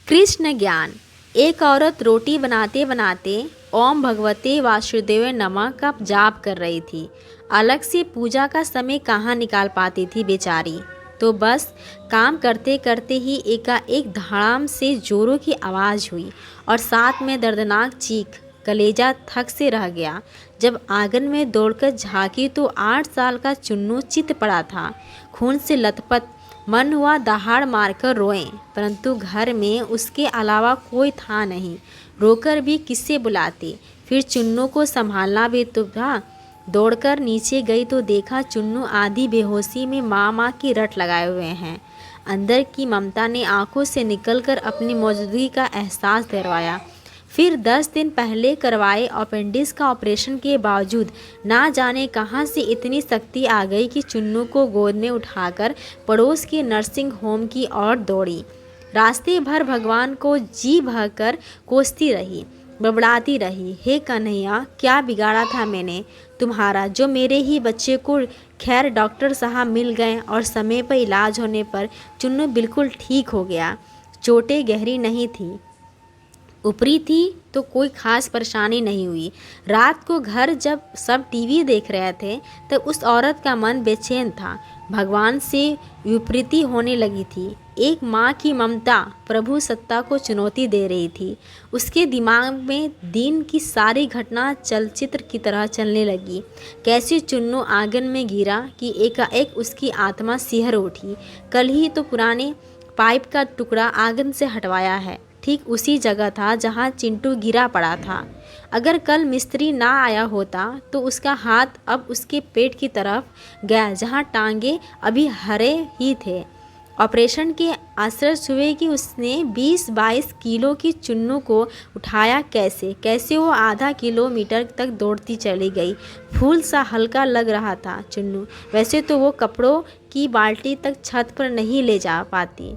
कृष्ण ज्ञान। एक औरत रोटी बनाते बनाते ओम भगवते वासुदेव नमः का जाप कर रही थी। अलग से पूजा का समय कहाँ निकाल पाती थी बेचारी। तो बस काम करते करते ही एकाएक धड़ाम से जोरों की आवाज़ हुई और साथ में दर्दनाक चीख। कलेजा थक से रह गया। जब आंगन में दौड़कर झांकी तो 8 साल का चुन्नू चित पड़ा था, खून से लथपथ। मन हुआ दहाड़ मारकर रोएं, परंतु घर में उसके अलावा कोई था नहीं। रोकर भी किससे बुलाती। फिर चुन्नू को संभालना भी तो था। दौड़कर नीचे गई तो देखा चुन्नू आधी बेहोशी में माँ माँ की रट लगाए हुए हैं। अंदर की ममता ने आंखों से निकलकर अपनी मौजूदगी का एहसास दिलवाया। फिर 10 दिन पहले करवाए अपेंडिक्स का ऑपरेशन के बावजूद ना जाने कहां से इतनी शक्ति आ गई कि चुन्नू को गोद में उठाकर पड़ोस के नर्सिंग होम की ओर दौड़ी। रास्ते भर भगवान को जी भरकर कोसती रही, बबड़ाती रही, हे कन्हैया, क्या बिगाड़ा था मैंने तुम्हारा जो मेरे ही बच्चे को। खैर डॉक्टर साहब मिल गए और समय पर इलाज होने पर चुन्नू बिल्कुल ठीक हो गया। चोटें गहरी नहीं थी, ऊपरी थी, तो कोई खास परेशानी नहीं हुई। रात को घर जब सब टीवी देख रहे थे तब उस औरत का मन बेचैन था। भगवान से विपरीति होने लगी थी। एक माँ की ममता प्रभु सत्ता को चुनौती दे रही थी। उसके दिमाग में दिन की सारी घटना चलचित्र की तरह चलने लगी। कैसे चुन्नू आंगन में गिरा कि एकाएक उसकी आत्मा सिहर उठी। कल ही तो पुराने पाइप का टुकड़ा आंगन से हटवाया है, ठीक उसी जगह था जहां चिंटू गिरा पड़ा था। अगर कल मिस्त्री ना आया होता तो उसका हाथ अब उसके पेट की तरफ गया जहां टांगे अभी हरे ही थे। ऑपरेशन के आश्चर्य हुए कि उसने 20-22 किलो की चुन्नू को उठाया कैसे वो आधा किलोमीटर तक दौड़ती चली गई। फूल सा हल्का लग रहा था चुन्नू। वैसे तो वो कपड़ों की बाल्टी तक छत पर नहीं ले जा पाती।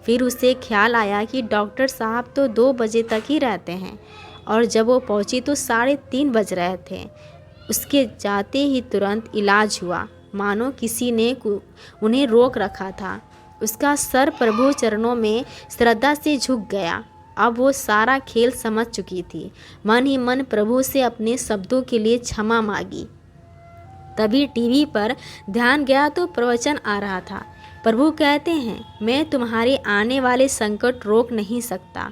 फिर उसे ख्याल आया कि डॉक्टर साहब तो 2 बजे तक ही रहते हैं और जब वो पहुंची तो 3:30 बज रहे थे। उसके जाते ही तुरंत इलाज हुआ, मानो किसी ने उन्हें रोक रखा था। उसका सर प्रभु चरणों में श्रद्धा से झुक गया। अब वो सारा खेल समझ चुकी थी। मन ही मन प्रभु से अपने शब्दों के लिए क्षमा मांगी। तभी टीवी पर ध्यान गया तो प्रवचन आ रहा था। प्रभु कहते हैं, मैं तुम्हारे आने वाले संकट रोक नहीं सकता,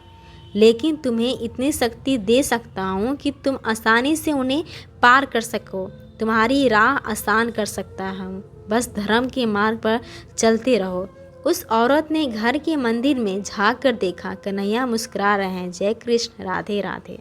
लेकिन तुम्हें इतनी शक्ति दे सकता हूँ कि तुम आसानी से उन्हें पार कर सको। तुम्हारी राह आसान कर सकता हूँ, बस धर्म के मार्ग पर चलते रहो। उस औरत ने घर के मंदिर में झांक कर देखा, कन्हैया मुस्कुरा रहे हैं। जय कृष्ण, राधे राधे।